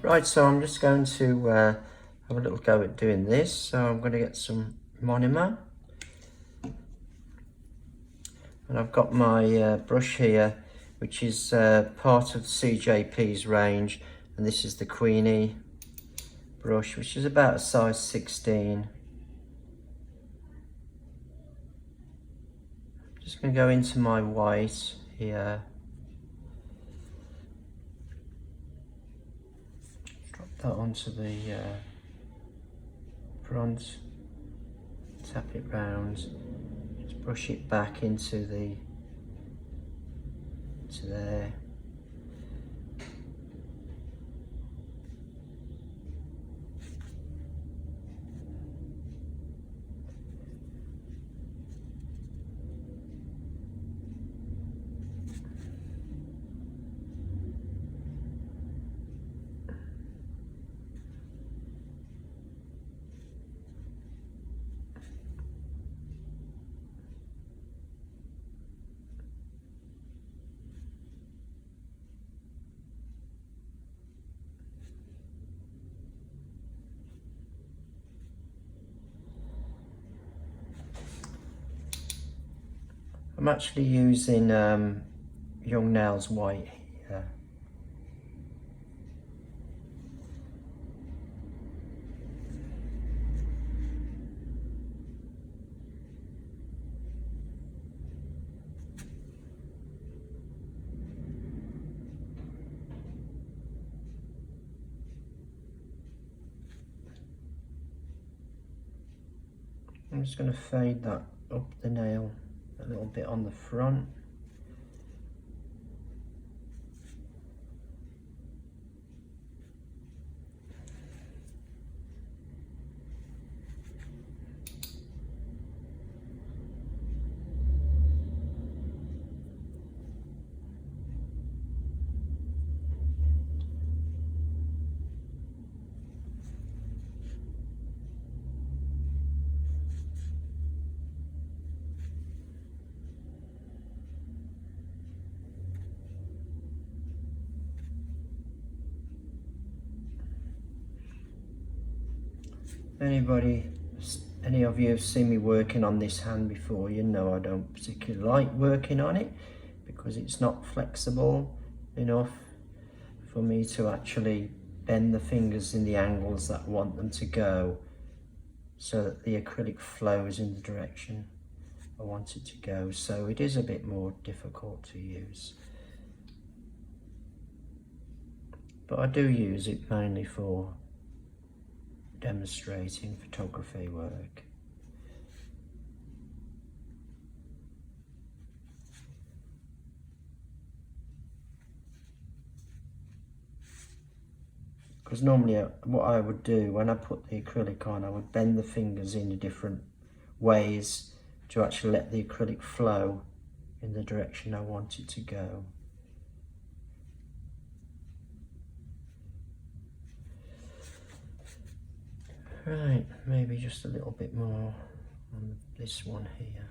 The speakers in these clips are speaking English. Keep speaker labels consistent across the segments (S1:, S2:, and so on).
S1: Right, so I'm just going to have a little go at doing this. So I'm going to get some monomer. And I've got my brush here, which is part of CJP's range. And this is the Queenie brush, which is about a size 16. I'm just going to go into my white here. Drop that onto the front. Tap it round. Just brush it back into there. I'm actually using Young Nails white here. I'm just going to fade that up the nail a little bit on the front. Any of you have seen me working on this hand before, you know I don't particularly like working on it because it's not flexible enough for me to actually bend the fingers in the angles that I want them to go so that the acrylic flows in the direction I want it to go. So it is a bit more difficult to use. But I do use it mainly for demonstrating photography work. Because normally what I would do when I put the acrylic on, I would bend the fingers in different ways to actually let the acrylic flow in the direction I want it to go. Right, maybe just a little bit more on this one here.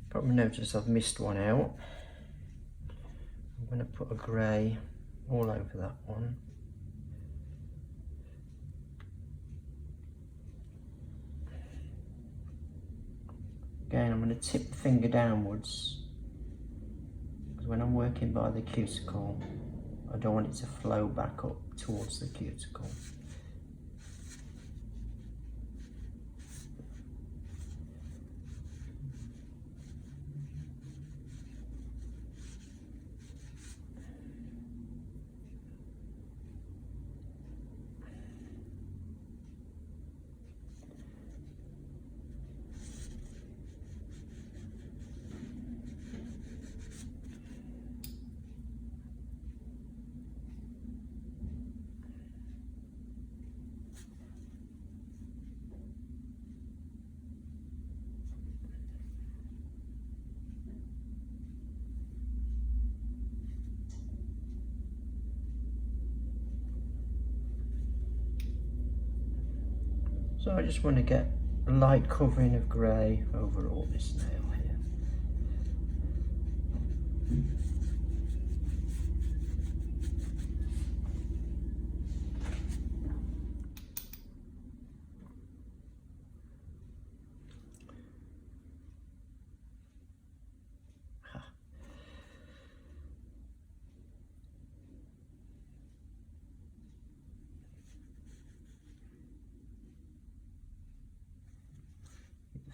S1: Probably notice I've missed one out. I'm going to put a grey all over that one. Again, I'm going to tip the finger downwards because when I'm working by the cuticle, I don't want it to flow back up towards the cuticle. So I just want to get a light covering of grey over all this nail here.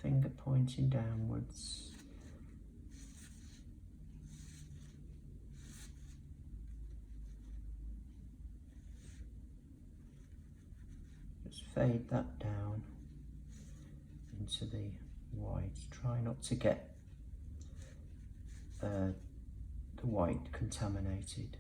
S1: Finger pointing downwards. Just fade that down into the white. Try not to get the white contaminated.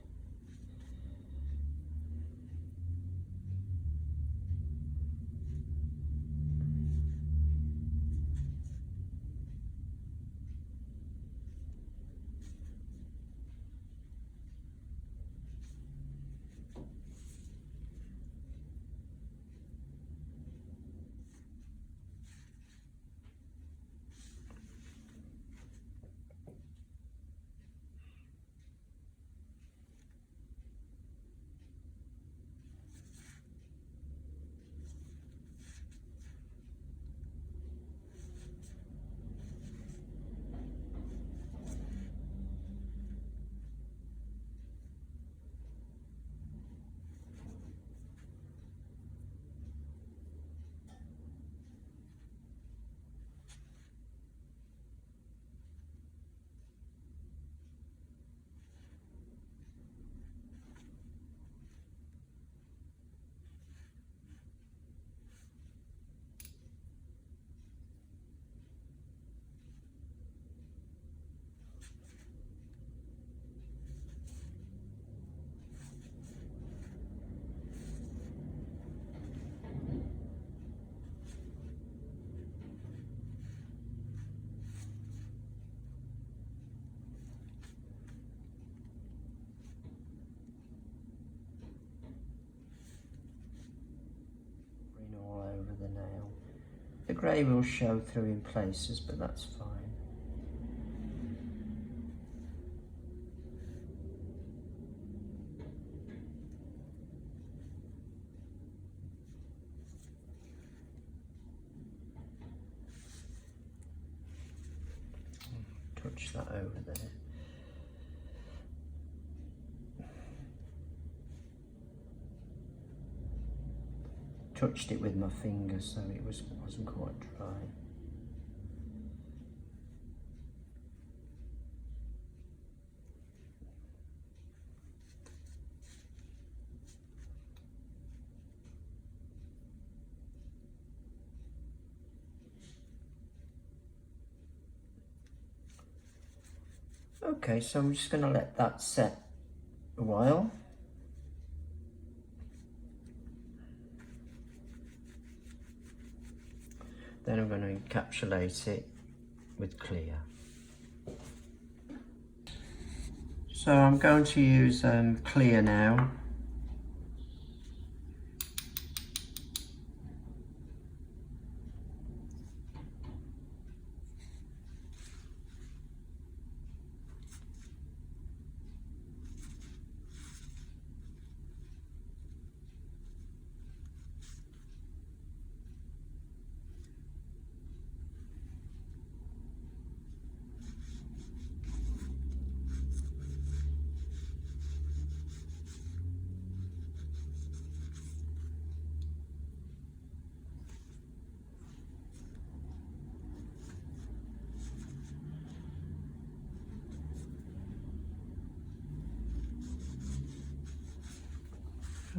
S1: All over the nail. The grey will show through in places, but that's fine. Touch that over there. Touched it with my finger, so it wasn't quite dry. Okay, so I'm just going to let that set a while. Then I'm going to encapsulate it with clear. So I'm going to use clear now.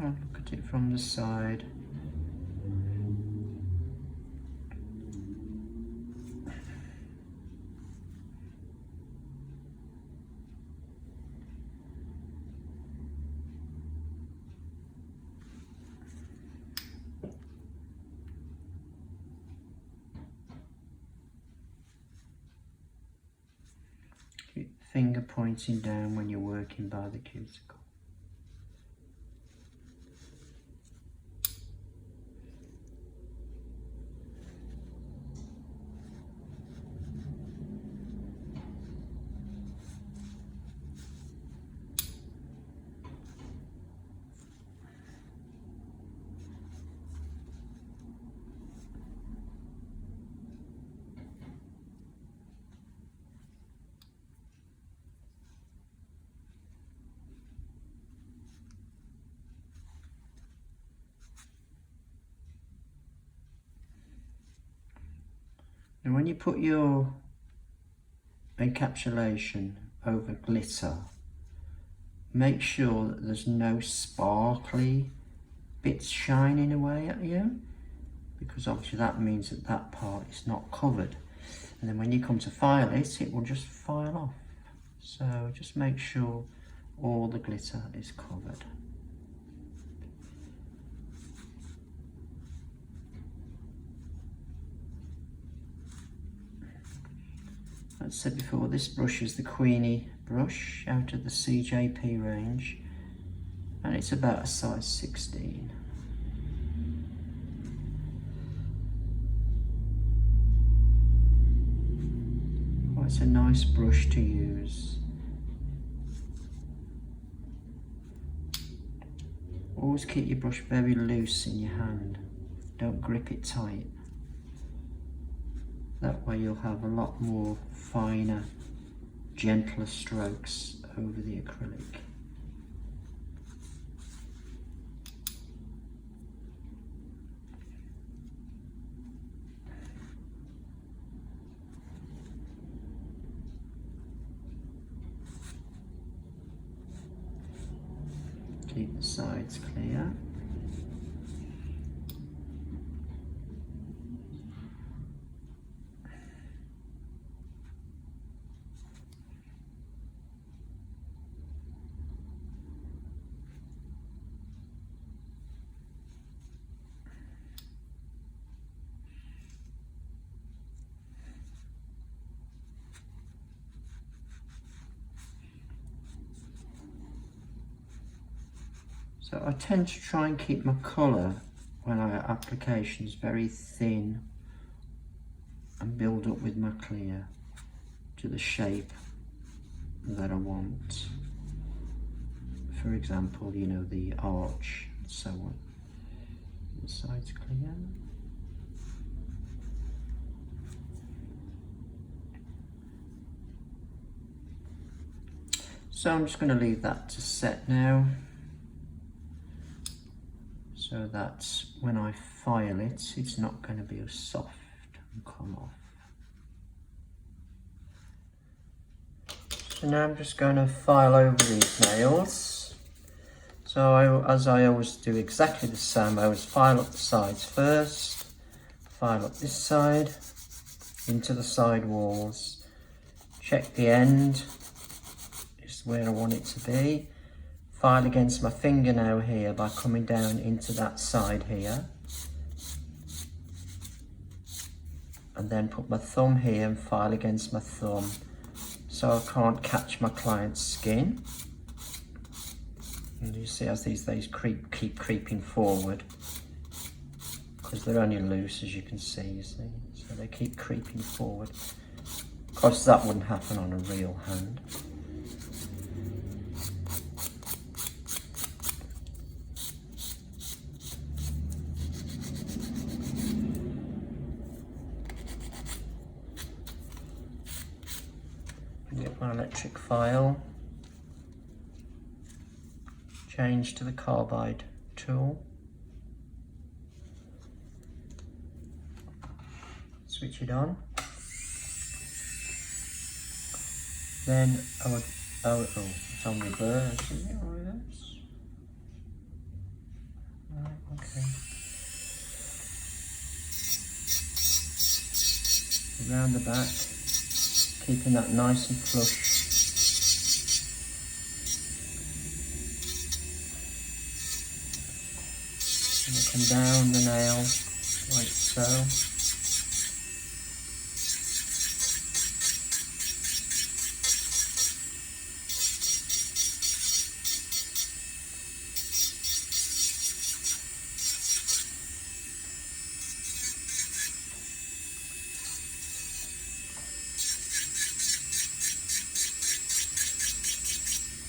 S1: I'll look at it from the side. Keep the finger pointing down when you're working by the cuticle. And when you put your encapsulation over glitter, make sure that there's no sparkly bits shining away at you, because obviously that means that that part is not covered. And then when you come to file it, it will just file off. So just make sure all the glitter is covered. As I said before, this brush is the Queenie brush out of the CJP range, and it's about a size 16. Oh, it's a nice brush to use. Always keep your brush very loose in your hand. Don't grip it tight. That way you'll have a lot more finer, gentler strokes over the acrylic. Keep the sides clear. So I tend to try and keep my colour when I applications very thin and build up with my clear to the shape that I want. For example, you know, the arch and so on. The sides clear. So I'm just going to leave that to set now, so that when I file it, it's not going to be as soft and come off. So now I'm just going to file over these nails. So as I always do exactly the same, I always file up the sides first, file up this side into the side walls, check the end is where I want it to be. File against my fingernail here by coming down into that side here, and then put my thumb here and file against my thumb so I can't catch my client's skin. And you see as these keep creeping forward, because they're only loose, as you can see, you see, so they keep creeping forward. Of course that wouldn't happen on a real hand. Get my electric file, change to the carbide tool, switch it on, then it's on reverse, isn't it, or reverse? Right, okay. Around the back, keeping that nice and flush. And I come down the nail like so.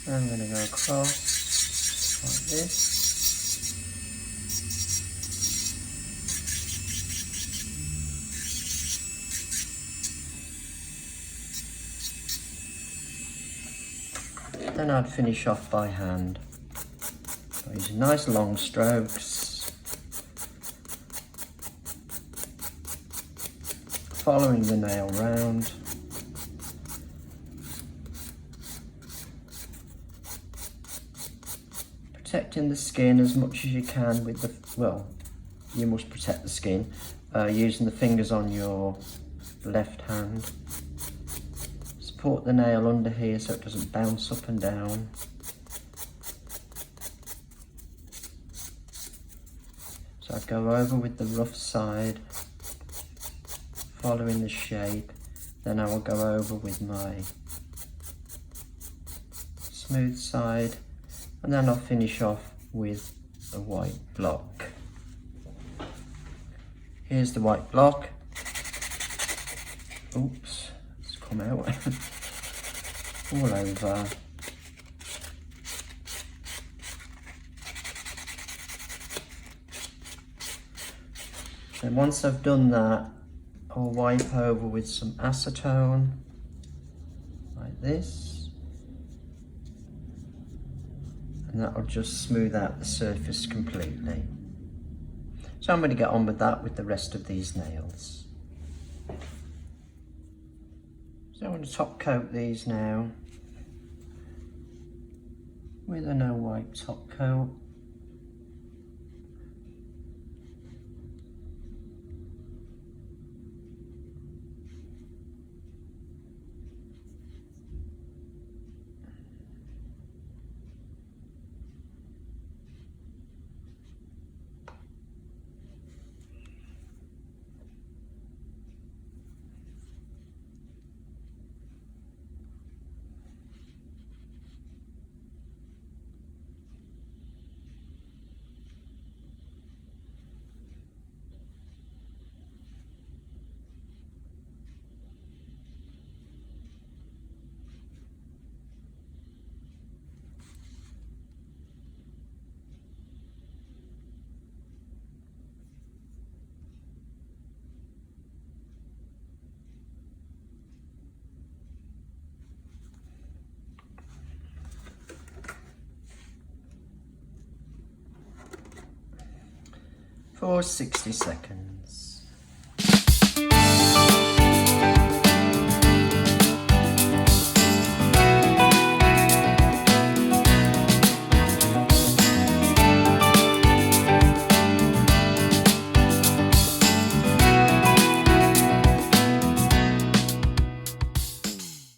S1: I'm going to go across like this. Then I'd finish off by hand. Using nice long strokes. following the nail round. Protecting the skin as much as you can with the, well, you must protect the skin using the fingers on your left hand. Support the nail under here so it doesn't bounce up and down. So I go over with the rough side, following the shape, then I will go over with my smooth side, and then I'll finish off with a white block. Here's the white block. Oops, it's come out all over. And once I've done that, I'll wipe over with some acetone, like this, and that will just smooth out the surface completely. So I'm going to get on with that with the rest of these nails. So I'm going to top coat these now with a no wipe top coat. For 60 seconds.